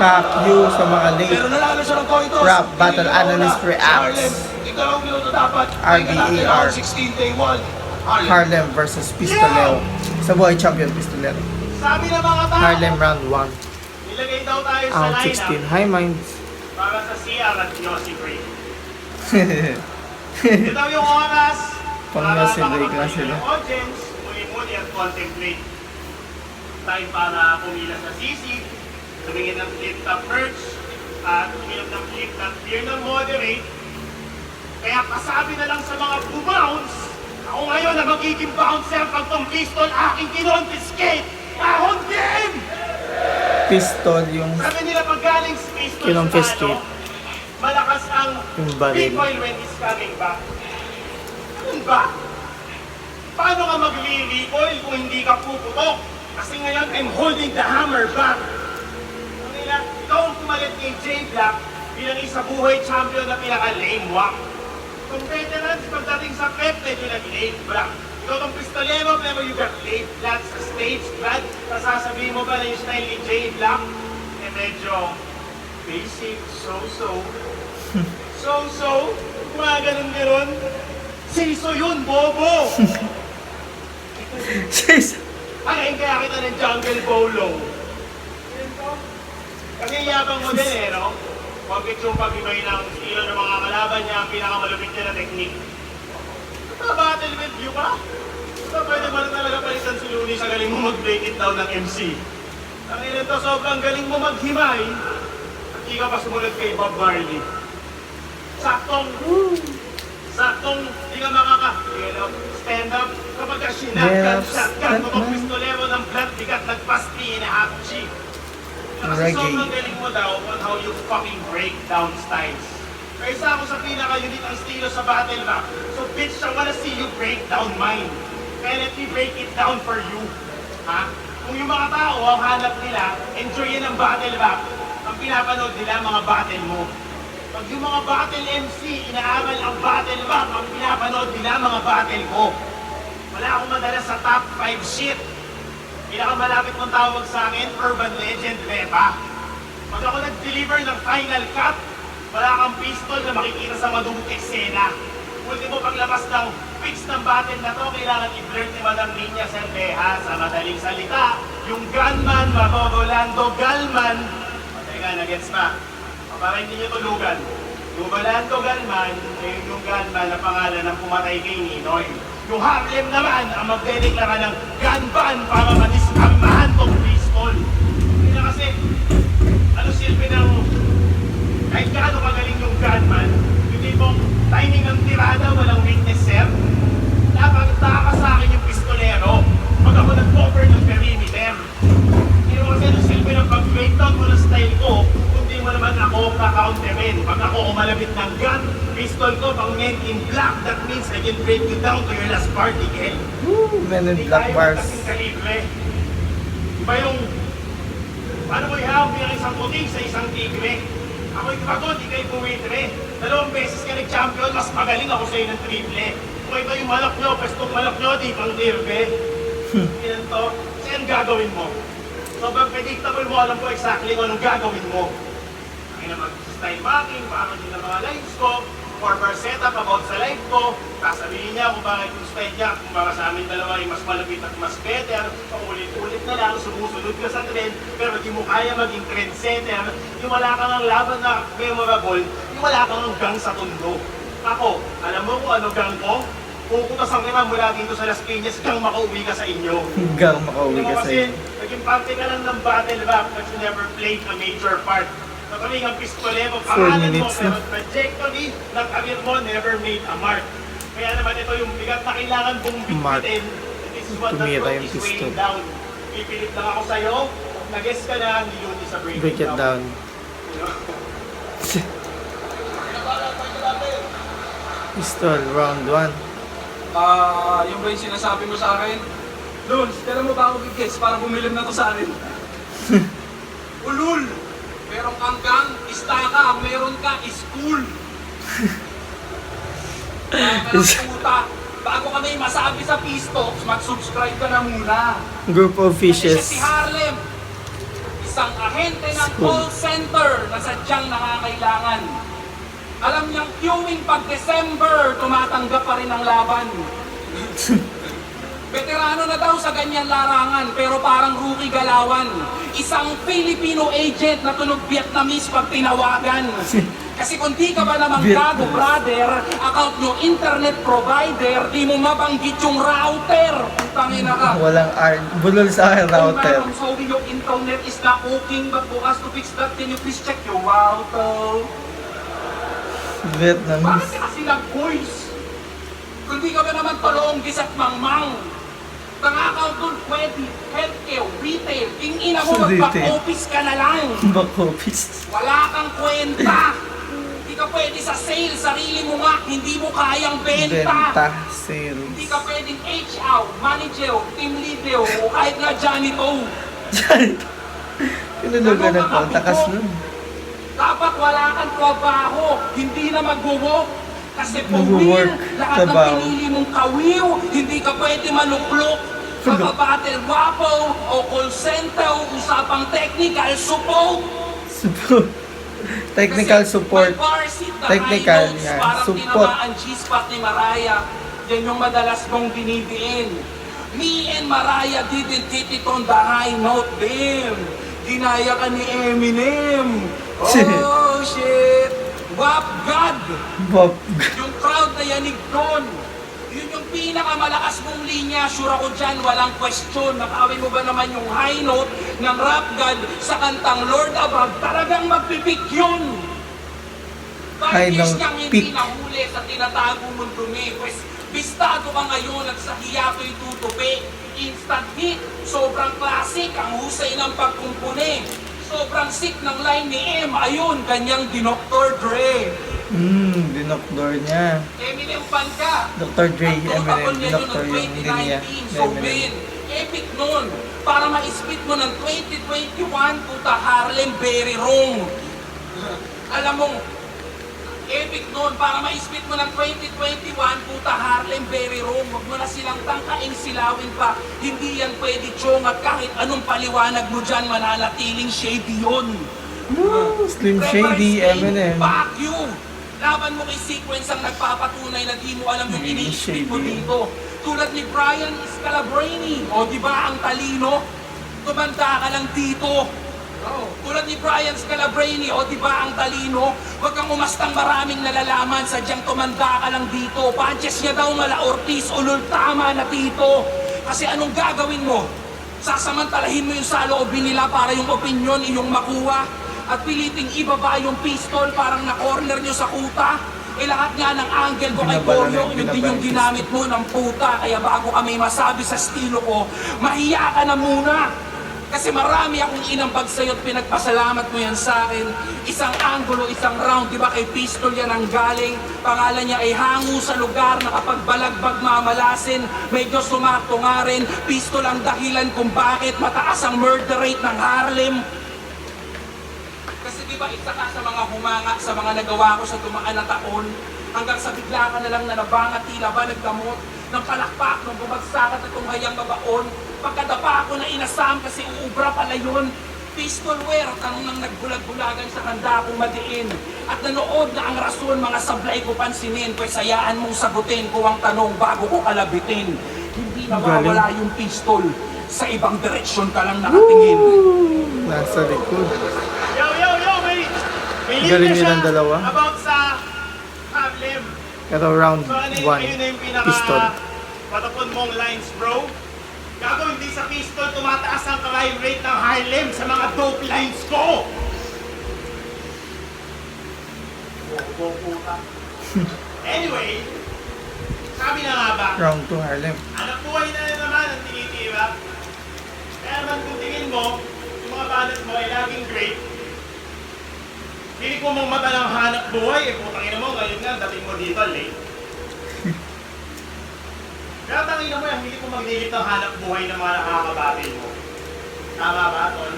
Pacquiao sa mga late Pero nalalo siya ng coitus. rap battle analyst reacts. Ikalawang minuto dapat. RBAR. 16 day 1. Harlem versus Pistolero. Sa buhay champion Pistolero. Sabi ng mga tao. Harlem round 1. Nilagay daw tayo sa Round lineup 16. High minds. para sa CR at Yossi Break. Ito daw yung oras. Pang para Yossi Break na makapag-play sila. ng audience, muli-muli at contemplate. Time para pumila sa sisig, tumingin ng flip-top merch, at uminom ng flip-top beer ng moderate. Kaya kasabi na lang sa mga bumounce, ako ngayon na magiging bouncer pag tong pistol aking kinonfiscate. Ahon game! Pistol yung Sabi nila pag galing sa pistol Kinonfiscate. malakas ang Yung baril. recoil when it's coming back. Ganun ba? Paano ka magre-recoil kung hindi ka puputok? Kasi ngayon, I'm holding the hammer back. Sabi nila, ikaw ang pumalit kay Jay Black bilang isa buhay champion na pinaka-lame walk. Kung veterans, pagdating sa prep, medyo nag-lame black. Ikaw tong pistolero, pero you got late flat sa stage, Brad. Sasabihin mo ba na yung style ni Jay Black? Eh medyo basic, so-so. So-so, mga ganun-ganun. Siso yun, bobo! Jeez. Ay, kaya kita ng jungle polo. Kasi yabang mo din eh, no? Bakit yung pag-ibay ng estilo ng mga kalaban niya ang pinakamalupit niya na technique? Battle with you ka? Pwede ba na talaga palitan si Looney sa galing mo mag-break it down ng MC? Ang ina to, sobrang galing mo maghimay at di ka pa sumunod kay Bob Marley. Saktong di ka stand up kapag ka sinagkan, shotgun mo kung pistolero ng blood bigat nagpasti in a half G. Kasi sobrang galing mo daw on how you fucking break down styles. Kaysa ako sa pinaka-unit ang estilo sa battle rap. So bitch, I wanna see you break down mine. Kaya let me break it down for you. Ha? Kung yung mga tao ang hanap nila, enjoyin ang battle rap. Ang pinapanood nila mga battle mo. Pag yung mga battle MC, inaamal ang battle rap, ang pinapanood nila mga battle ko. Wala akong madala sa top 5 shit. Pinakamalapit mong tawag sa akin, Urban Legend Repa. Pag ako nag-deliver ng final cut, wala kang pistol na makikita sa madumong eksena. Ultimo paglabas ng fix ng battle na to, kailangan i-blurt ni Madam Niña Cerveja. Sa madaling salita, yung gunman, Mabobolando Galman. Teka, nagets pa. Para hindi nyo tulugan. Mabobolando Galman, yung gunman na pangalan ng pumatay kay Ninoy. Yung Harlem naman, ang magdedeklara ng gun ban para madiskarmahan tong pistol. Hindi na kasi, ano silbi ng kahit gaano kagaling yung gunman, yung tipong timing ng tirada, walang weakness, sir. Nakakita sa akin yung pistolero pag ako nag-cover ng perimeter. Hindi mo kasi ano silbi ng pag-breakdown mo ng style ko, kundi mo naman ako kaka-counterin. Pag ako umalabit ng gun, pistol ko pang men in black, that means I can break you down to your last particle. Woo, men in black bars. Hindi tayo kalibre. Iba yung, paano mo ihawag yung isang puting sa isang tigre? Ako yung pagod, di kayo buwitre. 2 beses ka nag-champion, mas magaling ako sa'yo ng triple. Kung ito yung malak nyo, pestong malak nyo, di pang dirbe. Yan to. Kasi ang gagawin mo. Sobrang predictable mo, alam ko exactly kung anong gagawin mo. Ang ina mag-style backing, paano din ang mga lives ko, forward setup about sa life ko, sasabihin niya kung bakit yung style niya, kung baka sa amin dalawa ay mas malapit at mas better, paulit-ulit na lang, sumusunod ka sa trend, pero di mo kaya maging trendsetter, yung wala kang ang laban na memorable, yung wala kang ang gang sa tundo. Ako, alam mo kung ano gang ko? Pupunta sa kita mula dito sa Las Piñas, gang makauwi ka sa inyo. Gang makauwi ka sa Kasi, naging parte ka lang ng battle rap, but you never played a major part. Natuloy ang pistolero, pangalan mo, pero trajectory ng career mo never made a mark. Kaya naman ito yung bigat na kailangan mong bitbitin. This is what the Tumira truth yung is pistol. weighing down. Pipilit lang ako sa'yo, nag-guess ka na, hindi yun isa break Break it down. Pistol, round 1. Yung ba yung sinasabi mo sa akin? Lons, kailan mo ba ako i-guess para bumilim na to sa akin? Ulul! Meron kang gang, istaka, meron ka, school. Puta, bago ka may masabi sa Pistox, mag-subscribe ka na muna. Group of Kasi fishes. si Harlem, isa Isang ahente ng call center na sadyang nangangailangan. Alam niyang queuing pag December, tumatanggap pa rin ang laban. Veterano na daw sa ganyan larangan, pero parang rookie galawan. Isang Filipino agent na tunog Vietnamese pag tinawagan. Kasi kung di ka ba naman gago, brother, account nyo internet provider, di mo mabanggit yung router. Tangina ka. Walang R. Bulol sa akin router. Kung sorry, your internet is not working, but for us to fix that, can you please check your router? Bakit Vietnamese. kasi nag-voice? Kung di ka ba naman Tolonggis at Mangmang, ang account doon pwede, healthcare, retail, ina mo, Retail. mag-back-office ka na lang. Back office. Wala kang kwenta. Hindi ka pwede sa sale, sarili mo nga, hindi mo kayang Benta. benta. Sales. Hindi ka pwedeng HR, manager, team leader, o kahit nga janitor. Pinunugan ng phone. Takas nun. Dapat wala kang trabaho, hindi na mag-work. Kasi for Mag-work, real, lahat ng trabaho. pinili mong kawiw, hindi ka pwede maluklok. Makabattle wapo o call center, usapang technical support. Support. Technical Kasi support. may bar seat na Technical high notes, yan. parang Support. tinamaan G-spot ni Mariah. Yan yung madalas mong binibiin. Me and Mariah didn't hit it on the high note, damn. Ginaya ka ni Eminem. Oh, shit. Wap God. Bob. Yung crowd na yanig doon. Yun yung pinakamalakas mong linya. Sure ako dyan, walang question. Nakawin mo ba naman yung high note ng Rap God sa kantang Lord Above? Talagang magpipik yun. High 5 years note, kang hindi peak. nahuli sa tinatago mong dumi. Pues, bistado ka ngayon at sa hiya ko'y tutupi. Instant hit, sobrang classic, ang husay ng pagkumpuni. Sobrang sick ng line ni M. Ayun, ganyang Dr. Dre. Dinoktor niya. Eminem fan ka. Dr. Dre, Ang Eminem. protocol niya yun Dinoktor ng yung hindi niya. 2019. So, win. Epic nun. Para ma-spit mo ng 2021, puta Harlem, very wrong. Alam mo, epic nun. Para ma-spit mo ng 2021, puta Harlem, very wrong. Huwag mo na silang tangkaing silawin pa. Hindi yan pwede chong at kahit anong paliwanag mo dyan, mananatiling shady yun. Slim Shady, Eminem. Fuck you! Laban mo kay Sequence ang nagpapatunay na di mo alam yung ini-speak mo dito. Tulad ni Brian Scalabrine. O di ba ang talino? Tumanda ka lang dito. Tulad ni Brian Scalabrine. O di ba ang talino? Huwag kang umastang maraming nalalaman. Sadyang tumanda ka lang dito. Punches niya daw mala Ortiz. Ulul tama na dito. Kasi anong gagawin mo? Sasamantalahin mo yung saloobin nila para yung opinion iyong makuha at piliting ibaba yung pistol parang na-corner nyo sa kuta. Eh lahat nga ng angle ko kay Goryo, yun din yung ginamit mo ng puta. Kaya bago kami masabi sa estilo ko, mahiya ka na muna. Kasi marami akong inambag sa'yo at pinagpasalamat mo yan sa akin. Isang angulo, isang round, di ba kay pistol yan ang galing. Pangalan niya ay hango sa lugar na kapag balagbag mamalasin. Medyo sumakto nga rin, pistol ang dahilan kung bakit mataas ang murder rate ng Harlem. Kasi di ba isa ka sa mga humanga sa mga nagawa ko sa dumaan na taon, hanggang sa bigla ka na lang na nabangat, tila ba nagdamot ng palakpak, ng bumagsakat at tunghayang babaon. Pagkadapa ako na inasam kasi uubra pala yun. Pistol wear, tanong nang nagbulag-bulagan sa handa kong madiin. At nanood na ang rason, mga sablay ko pansinin, pues sayaan mong sagutin ko ang tanong bago ko kalabitin. Hindi nawawala yung pistol, sa ibang direksyon ka lang nakatingin. Nasa likod. Yo, may Galing linya yun siya ang dalawa. about sa Harlem. Pero round So ano 1, yun na yung pistol. patapon mong lines, bro. Gago, hindi sa pistol tumataas ang crime rate ng Harlem sa mga dope lines ko. Anyway, sabi na nga ba, Round 2, Harlem. anak buhay na naman ang tinitira. Kaya naman kung tingin mo, yung mga banat mo ay laging great, hindi ko mong mata ng hanap buhay, eh putang ina mo, ngayon nga, dating mo dito, late. Kaya tangina mo yan, hindi ko magdilip ng hanap buhay ng mga nakakabatil mo. Tama ba, Tol?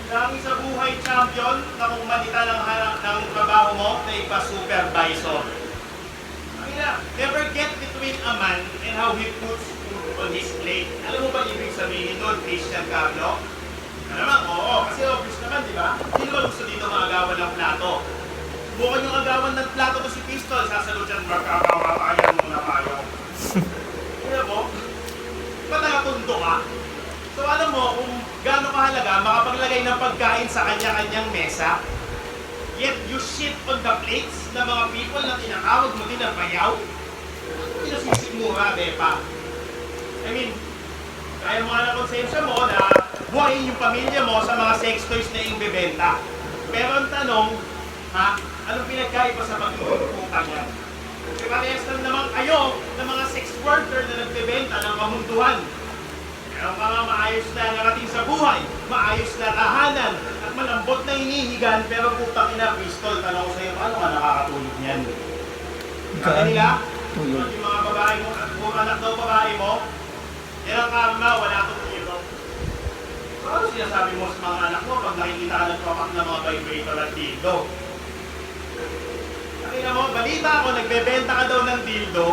Dami sa buhay champion na kung manita ng trabaho mo na ipa-supervisor. Tangina, never get between a man and how he puts food on his plate. Alam mo ba ibig sabihin doon, Christian Carlo? Alam mo, oo, kasi obvious naman, di ba? Hindi naman gusto dito maagawan ng plato. Subukan yung agawan ng plato to si Pistol, sasalo dyan, magkakawakayan mo na tayo. Alam mo, ba't nakatundo ka? So alam mo, kung gaano kahalaga, makapaglagay ng pagkain sa kanya-kanyang mesa, yet you shit on the plates ng mga people na tinatawag mo din ng bayaw? Ano pinasisigmura, Bepa? I mean, kaya mo nga na konsensya mo na buhayin yung pamilya mo sa mga sex toys na iyong bebenta. Pero ang tanong, ha? Anong pinagkaiba sa pagpuputang yan? Kasi parehas lang naman kayo ng mga sex worker na nagbebenta ng kamunduhan. Pero mga maayos na narating sa buhay, maayos na tahanan, at malambot na hinihigan, pero putang ina, Pistol, tanong ko sa'yo, paano ka nakakatulog niyan? Sabi nila, Tulog. yung mga babae mo, at kung anak daw babae mo, yan ang karma, wala itong hero. So ano sinasabi mo sa mga anak mo pag nakikita ka nagpapak ng mga vibrator at dildo? Sabi mo, balita ako, nagbebenta ka daw ng dildo,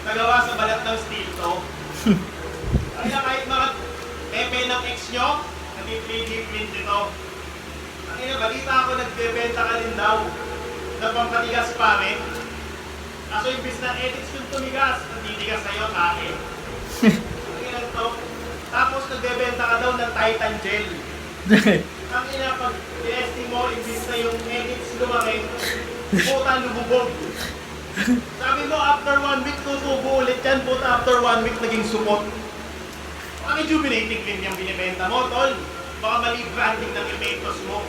nagawa sa balat ng steel to. Kaya kahit mga pepe ng ex nyo, nag-3D print ito. Kaya balita ako, nagbebenta ka rin daw ng pampatigas pa rin. Kaso imbis na edits yung tumigas, nanditigas sa'yo, kain. Kaya to. Tapos nagbebenta ka daw ng Titan Gel. Ang ina, pag i-esting mo, imbis na yung edits lumaki, puta lumubog. Sabi mo, after 1 week, tutubo ulit yan. Puta, after 1 week, naging supot. Ang rejuvenating cream yung binibenta mo, tol. Baka mali branding ng epektos mo.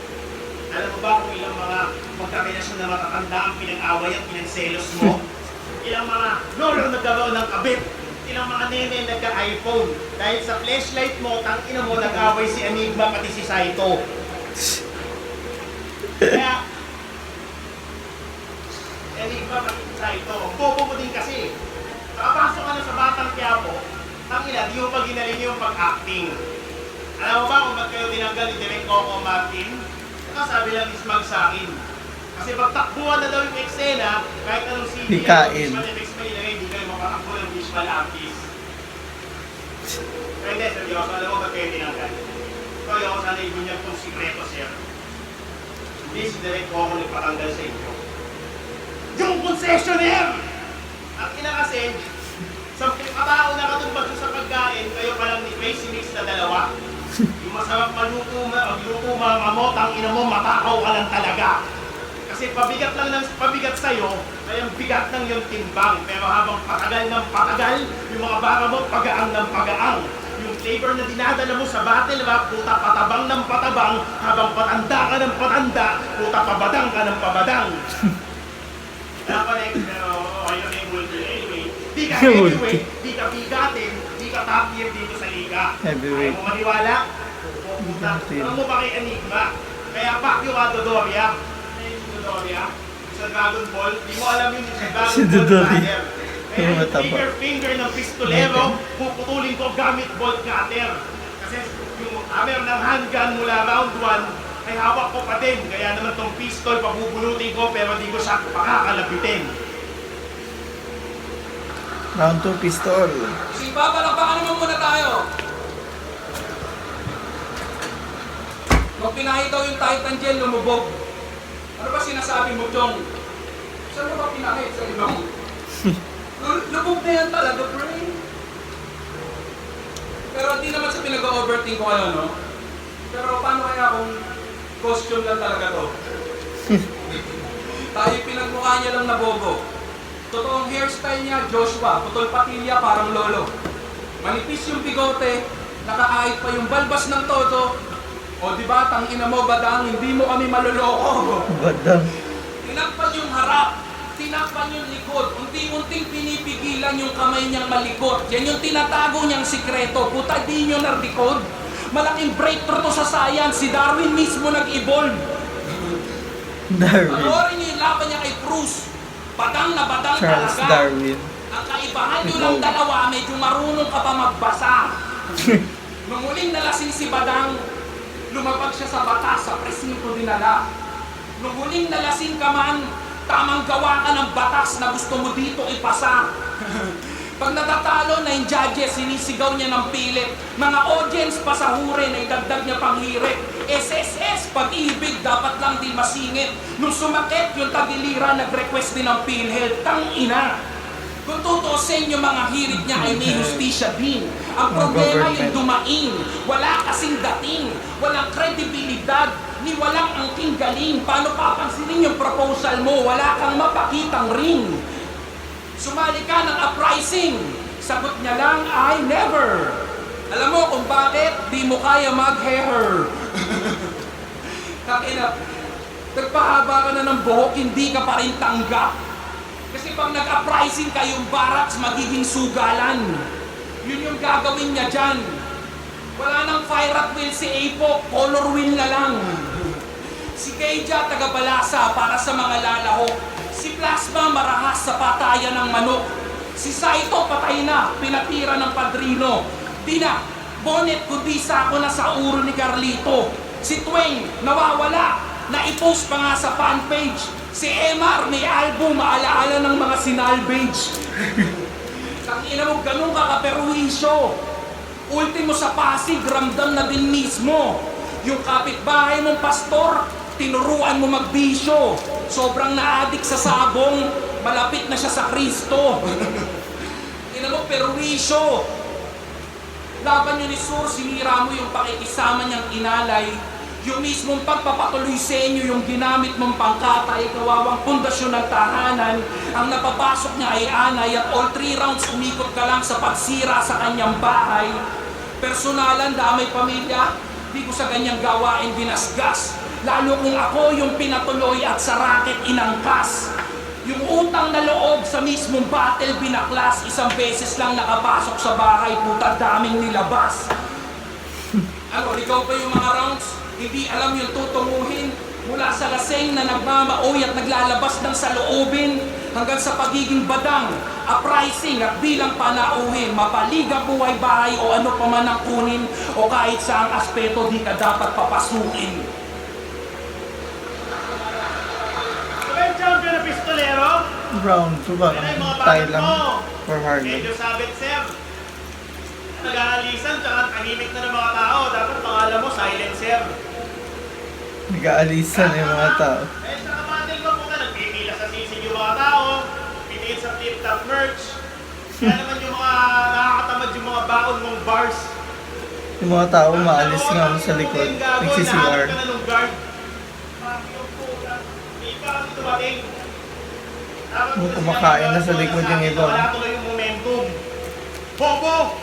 Alam mo ba kung ilang mga magkakailasyon na matatanda ang pinag-away at pinagselos mo? Ilang mga lolo nagkaroon ng kabit? Ilang mga nene nagka-iPhone? Dahil sa flashlight mo, tangina mo, nag-away si Enigma pati si Saito. Kaya, Enigma pati si Saito, bobo mo din kasi. Nakapasok ka na sa Batang Quiapo, tangina, di mo pa ginaling yung pag-acting. Alam mo ba kung ba't kayo tinanggal ni Direk Coco Martin? Sabi lang ismag sa akin. Kasi pag takbuhan na daw yung eksena, kahit anong CD, visual effects may ilagay, hindi kayo makatakbo ng visual artist. Pero hindi, seryoso, alam mo ba't kayo tinanggal? So, ayaw ko sana ibunyag itong sikreto, sir. Hindi si Direk Coco nagpatanggal sa inyo. Yung concessionaire! Ang ina kasi, sa katao na katumbag sa pagkain, kayo pa lang ni Crazy Mix na dalawa. Yung masarap magluto mga mamotang ina mo, matakaw ka lang talaga. Kasi pabigat lang ng pabigat sa'yo, ay ang bigat ng yung timbang. Pero habang patagal ng patagal, yung mga bara mo, pagaang ng pagaang. Yung flavor na dinadala mo sa battle rap, puta patabang ng patabang, habang patanda ka ng patanda, puta pabadang ka ng pabadang. Napanex, pero ayun yung multi anyway. Di ka heavyweight, di ka bigatin, di ka top tier dito sa liga. Heavyweight. Ayaw mo maniwala? Pupunta. Alam mo ba kay Enigma? Kaya Pacquiao ka, Dodoria. Ano yung Dodoria? Sa Dragon Ball, di mo alam yung sa Dragon Si Ball Dodoria. Brother. Kaya Yung yung mataba. finger ng pistolero, puputulin ko gamit bolt cutter. Kasi yung hammer ng handgun mula round 1, ay hawak ko pa din. Kaya naman tong pistol, pabubulutin ko, pero di ko siya pakakalapitin. Round 2 pistol. Si papalakpakan naman muna tayo. Nung pinahit daw yung Titan Gel, lumubog. Ano ba sinasabi mo, Chong? Saan mo ba pinahit? Sa ibang? Lubog na yan talaga, pre. Pero hindi naman sa pinag-overthink ko kayo, no? Pero paano kaya kung costume lang talaga to? Tayo pinagmukha niya lang na bobo. Totoong hairstyle niya, Joshua. Putol patilya, parang lolo. Manipis yung bigote, nakaahit pa yung balbas ng toto. O diba, tangina mo, badang, hindi mo kami maloloko. Badang. Tinakpan yung harap, tinakpan yung likod, unti-unting pinipigilan yung kamay niyang malikot. Yan yung tinatago niyang sikreto. Puta, di nyo narikod. Malaking breakthrough to sa science. Si Darwin mismo nag-evolve. Darwin. Panoorin niyo yung laban niya kay Bruce. Badang na badang Charles talaga. Darwin. Ang kaibahan nyo ng dalawa, medyo marunong ka pa magbasa. Nung muling nalasing si Badang, lumabag siya sa batas, sa presinto dinala. Nung huling nalasing ka man, tamang gawa ka ng batas na gusto mo dito ipasa. Pag natatalo na yung judges, sinisigaw niya ng pilit. Mga audience, pasahurin, ay dagdag niya pang hirit. SSS, pag-ibig, dapat lang din masingit. Nung sumakit, yung tagiliran, nag-request din ng PhilHealth. Tangina! Kung tutusin yung mga hirit niya ay may hustisya din. Ang problema yung dumaing. Wala kasing dating. Walang kredibilidad. Ni walang angking galing. Paano papansinin yung proposal mo? Wala kang mapakitang ring. Sumali ka ng uprising. Sagot niya lang ay never. Alam mo kung bakit? Di mo kaya mag-hair. Kakina, nagpahaba ka na ng buhok, hindi ka pa rin tanggap. Kasi pag nag-uprising ka, yung barracks magiging sugalan. Yun yung gagawin niya dyan. Wala nang fire at wheel si Apo, color wheel na lang. Si Keija, taga-balasa para sa mga lalahok. Si Plasma, marahas sa patayan ng manok. Si Saito, patay na, pinatira ng padrino. Di na, bonnet kundi sako na sa uro ni Carlito. Si Twain, nawawala, na-post pa nga sa fan page. Si Emar, may album, maalaala ng mga sinalvage. Tangina mo, ganun ka kaperwisyo. Ultimo sa Pasig, ramdam na din mismo. Yung kapitbahay mong pastor, tinuruan mo magbisyo. Sobrang na-addict sa sabong, malapit na siya sa Kristo. Ina mo, perwisyo. Laban nyo ni Sur, sinira mo yung pakikisama niyang inalay. Yung mismong pagpapatuloy sa inyo, yung ginamit mong pangkatay, kawawang pundasyon ng tahanan. Ang napapasok niya ay anay at all 3 rounds umikot ka lang sa pagsira sa kanyang bahay. Personalan, damay pamilya, di ko sa ganyang gawain binasgas. Lalo kung ako yung pinatuloy at sa racket inangkas. Yung utang na loob sa mismong battle binaklas, isang beses lang nakapasok sa bahay, puta daming nilabas. Ano, ikaw pa yung mga rounds? Hindi alam yung tutunguhin. Mula sa laseng na nagmamaoy at naglalabas ng saloobin, hanggang sa pagiging badang, uprising at bilang panauhin, mapaliga buhay bahay o ano pa man ang kunin, o kahit saang aspeto di ka dapat papasukin. Champion na pistolero. Round 2 ba? Yan ay mga Tayo bakit lang mo. for Harley. Medyo sabit, sir. Nag-aalisan, tsaka tahimik na ng mga tao. Dapat pangalan mo, silent, sir. Nag-aalisan yung mga tao. Eh, sa kapatil mo ka, nagpipila sa sisig yung mga tao. Pipil sa flip-top merch. Kaya naman yung mga nakakatamad yung mga baon mong bars. Yung mga tao maalis nga sa likod. Nagsi-CR. Nahanap ka na nung guard. Dumating. Kumakain na sa likod yung iba. Wala tuloy yung momentum. Bobo!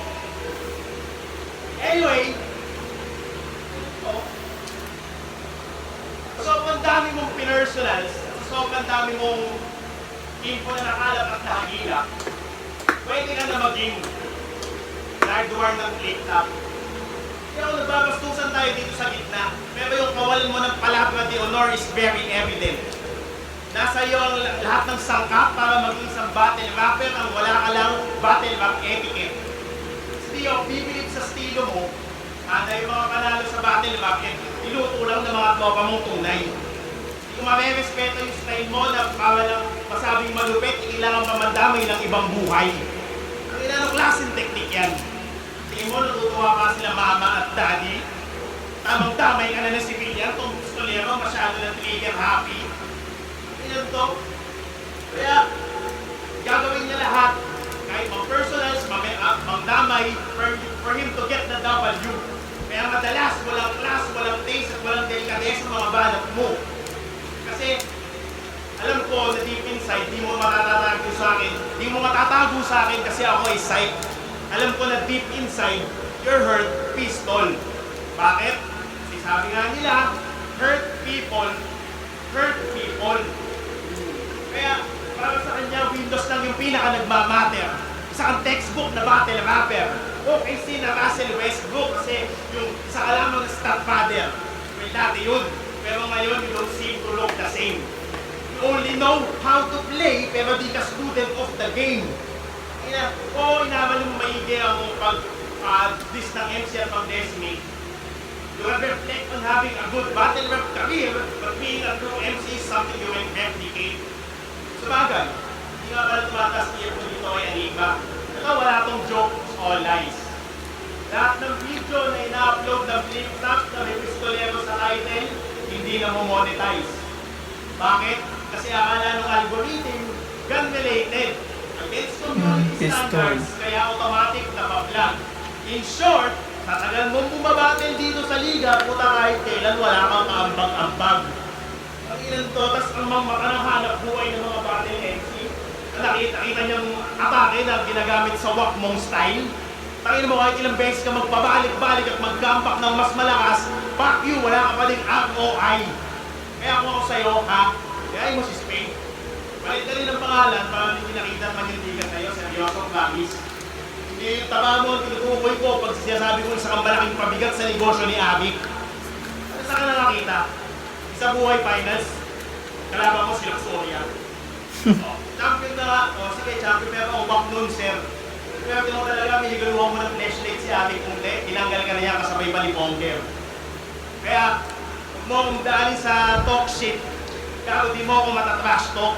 Anyway, sobrang dami mong pinersonals, sobrang dami mong info na nakalap at nakagila, pwede ka na maging hardware ng flip-top. Kaya kung nagbabastusan tayo dito sa gitna, pero yung kawalan mo ng palabra de honor is very evident. Nasa iyo ang lahat ng sangkap para maging isang battle rapper, ang wala ka lang battle rap etiquette. Hindi ako bibilip sa estilo mo, na yung mga panalo sa battle rap, iluto lang ng mga tropa mong tunay. Hindi ko mare-respeto yung style mo na para lang masabing malupit, kailangan mamandamay ng ibang buhay. Ang ilang klaseng teknik yan. Tingin mo, natutuwa pa sila mama at daddy. Tamang-tamay ka na ng civilian, itong pistolero, masyado na trigger happy. To. Kaya, gagawin niya lahat, kahit mga personals, magdamay, for him to get the W. Kaya madalas, walang class, walang taste, at walang delikadesa mga banat mo. Kasi, alam ko na deep inside, di mo matatago sa akin. Di mo matatago sa akin kasi ako ay psych. Alam ko na deep inside, you're hurt, pistol. Bakit? Kasi sabi nga nila, hurt people. Kaya, para sa kanya, Windows lang yung pinaka-nagmamatter. Isa kang textbook na battle rapper. Okay, si na Russell Westbrook kasi yung isa ka lamang na stepfather. Well, dati yun. Pero ngayon, you don't seem to look the same. You only know how to play, pero di ka student of the game. Kaya, inaman mo maigi ang pag-dis ng MCR pang Destiny. You have reflect on having a good battle rap career, but being a true MC is something you can replicate. Sabagay, hindi nga pala tumataas tier po dito kay Enigma. Ito, wala tong joke, all lies. Lahat ng video na ina-upload ng flip-flop na may pistolero sa title, hindi na mo-monetize. Bakit? Kasi akala ng algorithm, gun-related. Against community standards, kaya automatic na pa-flag. In short, sa tagal mong bumabattle dito sa liga, puta kahit kailan wala kang kaambag-ambag. Ang ilan to, tas ang mga hanap buhay ng mga battle MC, nakita niyang atake na ginagamit sa wak mong style. Tangin mo kahit ilang beses ka magpabalik-balik at mag-comeback ng mas malakas, fuck you, wala ka pa din ROI. Kaya ako sa'yo, ha? Kaya mo si Spain. Balik ka rin ng pangalan para hindi nakita at manindigan sa'yo, seryoso, promise. Hindi yung taba mo, tinutukoy ko pag sinasabi ko isa kang malaking pabigat sa negosyo ni Abik. Ano saan ka na nakita? Sa buhay finals, kalaban mo si Luxoria. Champion na nga, sige, champion, pero ang wak nun, sir. Pero mo talaga, minigaluhan mo ng flashlight si Abik Punte, tinanggal ka na niya kasabay pa ni Bonker. Kaya, huwag mo akong daanin sa talk shit, kaya di mo ako matatrash talk.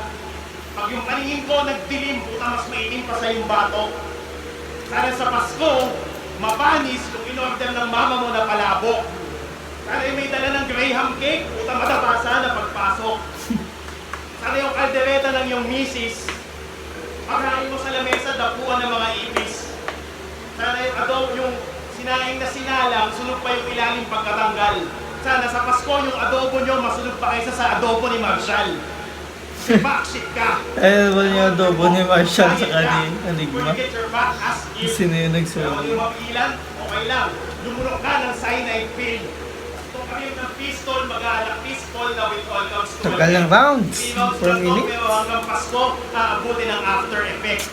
Pag yung paningin ko nagdilim, puta mas maitim pa sa yung batok. Sana sa Pasko, mapanis kung in-order ng mama mo na palabok. Sana yung may dala ng Graham cake, puta matabasa na pagpasok. Sana yung kaldereta ng yung misis, pagkain mo sa lamesa, dapuan ng mga ipis. Sana yung adobo, yung sinaing na sinalang, sunog pa yung ilalim pagkatanggal. Sana sa Pasko yung adobo nyo, masunog pa kaysa sa adobo ni Marshall. Si backshit ka! Ayun ba yung adobo ni Marshall sa Enigma? Sino yung Pero nagsunog? kung yung mapilan, okay lang. Lumunok ka ng cyanide pill. Kung kami ng pistol, mag-aalak pistol na with all comes to Tagal ng rounds. 3 rounds 4 lang to, minutes. pero hanggang Pasko, aabutin ng after effect.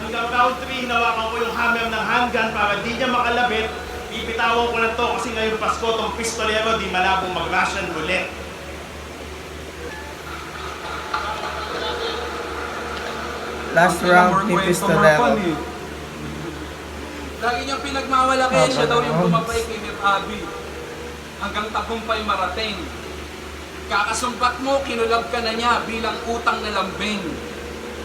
Hanggang round 3, hinawakan ko yung hammer ng handgun para di niya makalabit. Ipitawan ko na to kasi ngayong Pasko, tong pistolero di malabong mag-Russian roulette. Last round ni Pistolero. Lagi niyang pinagmawalaki, siya daw yung tumapay kay Mir Abi. Hanggang tagumpay marating. Kakasumbat mo, kinulab ka na niya bilang utang na lambing.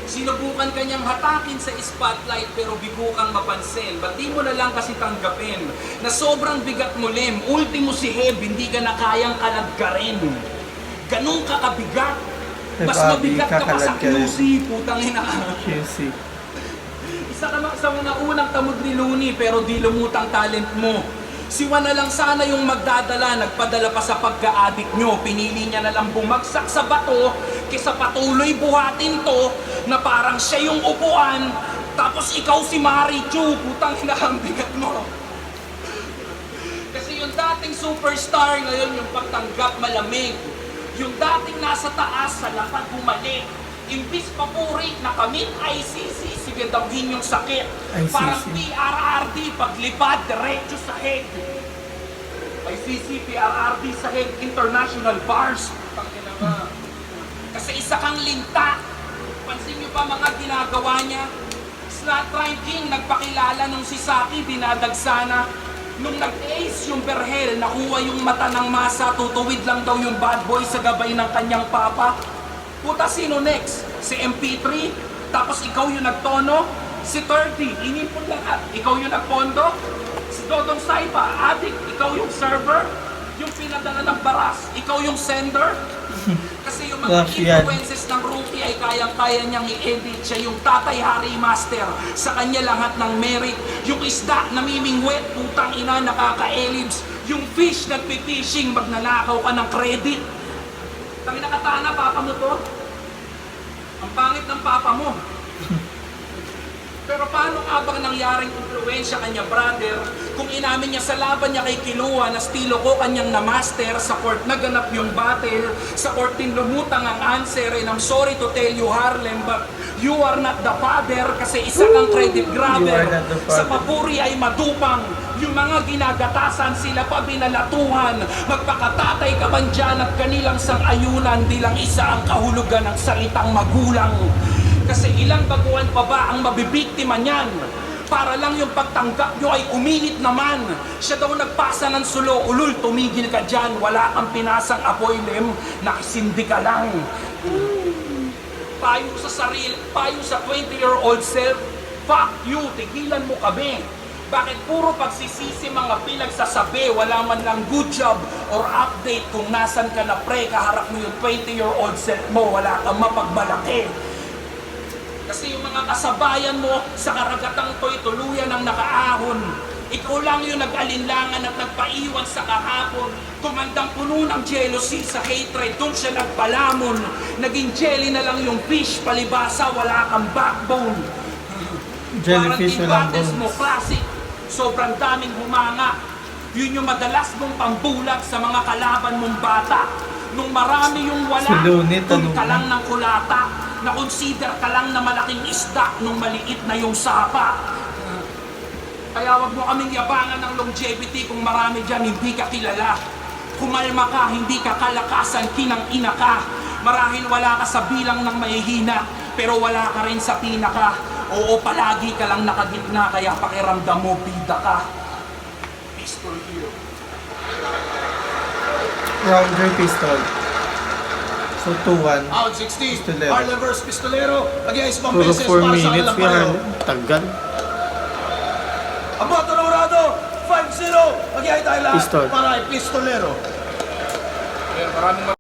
Sinubukan ka niyang hatakin sa spotlight pero bigo kang mapansin. Ba't di mo na lang kasi tanggapin na sobrang bigat mo, Lem. Ultimo si Heb, hindi ka na kayang kalagkarin. Ganun ka kabigat. Mas mabigat ka pa sa QC, putang ina. QC. Isa ka sa mga unang tamod ni Looney pero di lumutang talent mo. Si Juan na lang sana yung magdadala, nagpadala pa sa pagka-addict nyo. Pinili niya na lang bumagsak sa bato kaysa patuloy buhatin to na parang siya yung upuan. Tapos ikaw si Marichu, putang ina ang bigat mo. Kasi yung dating superstar ngayon yung pagtanggap malamig. Yung dating nasa taas sa lapad bumalik. Imbis papuri na kaming ICC, sige damhin yung sakit. ICC. Parang PRRD, paglipad, diretso sa head. ICC, PRRD sa head, international bars. Tangin na nga. Kasi isa kang linta. Pansin nyo pa mga ginagawa niya? Snot ranking, nagpakilala nung si Saki, dinadagsana. Nung nag-ace yung Berhel, nakuha yung mata ng masa, tutuwid lang daw yung bad boy sa gabay ng kanyang papa. Puta, sino next? Si MP3? Tapos ikaw yung nagtono? Si 30, inipon lahat. Ikaw yung nagpondo? Si Dodong Saipa, addict, ikaw yung server? Yung pinadala ng baras, ikaw yung sender? Kasi yung mga influences ng rookie ay kayang-kaya niyang i-edit. Siya yung Tatay Hari Master. Sa kanya lahat ng merit. Yung isda namimingwet, putang ina, nakaka-elips. Yung fish nagpipishing, magnanakaw ka ng credit. Kami nakatana, papa mo to. Ang pangit ng papa mo. Pero paano nga bang nangyaring influensya kanya, brother, kung inamin niya sa laban niya kay Kilua na estilo ko kanyang na-master, sa court naganap yung battle, sa court din lumutang ang answer, and I'm sorry to tell you, Harlem, but you are not the father kasi isa kang credit grabber. Sa papuri ay madupang, yung mga ginagatasan sila pa binalatuhan. Magpakatatay ka man dyan at kanilang sang-ayunan, di lang isa ang kahulugan ng salitang magulang. Kasi ilang baguhan pa ba ang mabibiktima niyan? Para lang yung pagtanggap nyo ay uminit naman. Siya daw nagpasa ng sulo, ulul, tumigil ka dyan. Wala kang pinasang apoy, Lem, nakisindi ka lang. Payo sa sarili, payo sa 20-year-old self, Fuck you, tigilan mo kami. Bakit puro pagsisisi mga pinagsasabi, wala man lang good job or update kung nasan ka na pre, kaharap mo yung 20-year-old self mo, wala kang mapagmalaki. Kasi yung mga kasabayan mo sa karagatang to'y tuluyan ang nakaahon. Ikaw lang yung nag-alinlangan at nagpaiwan sa kahapon. Tumandang puno ng jealousy sa hatred, doon siya nagpalamon. Naging jelly na lang yung fish, palibasa, wala kang backbone. Jellyfish Quarantine walang battles mo, bones. classic. Sobrang daming humanga. Yun yung madalas mong pambulag sa mga kalaban mong bata. Nung marami yung wala, Si Lunit, dun ka ano? lang ng kulata. Na-consider ka lang na malaking isda nung maliit na yung sapa. Kaya wag mo kaming yabangan ng longevity kung marami dyan hindi ka kilala. Kumalma ka, hindi ka kalakasan, kinang-ina ka. Marahil wala ka sa bilang ng mahihina, pero wala ka rin sa pinaka. Oo, palagi ka lang nakagitna, kaya pakiramdam mo, bida ka. Pistol here. Rounder pistol. So 2-1. Out 60. Pistolero. Harlem versus Pistolero. Against Puro Mambeses 4 para sa minutes kanilang kaya pareho. tagal. Ang boto ng Urado, 5-0. Mag-iay tayo lahat Pistol. para ay Pistolero. Maraming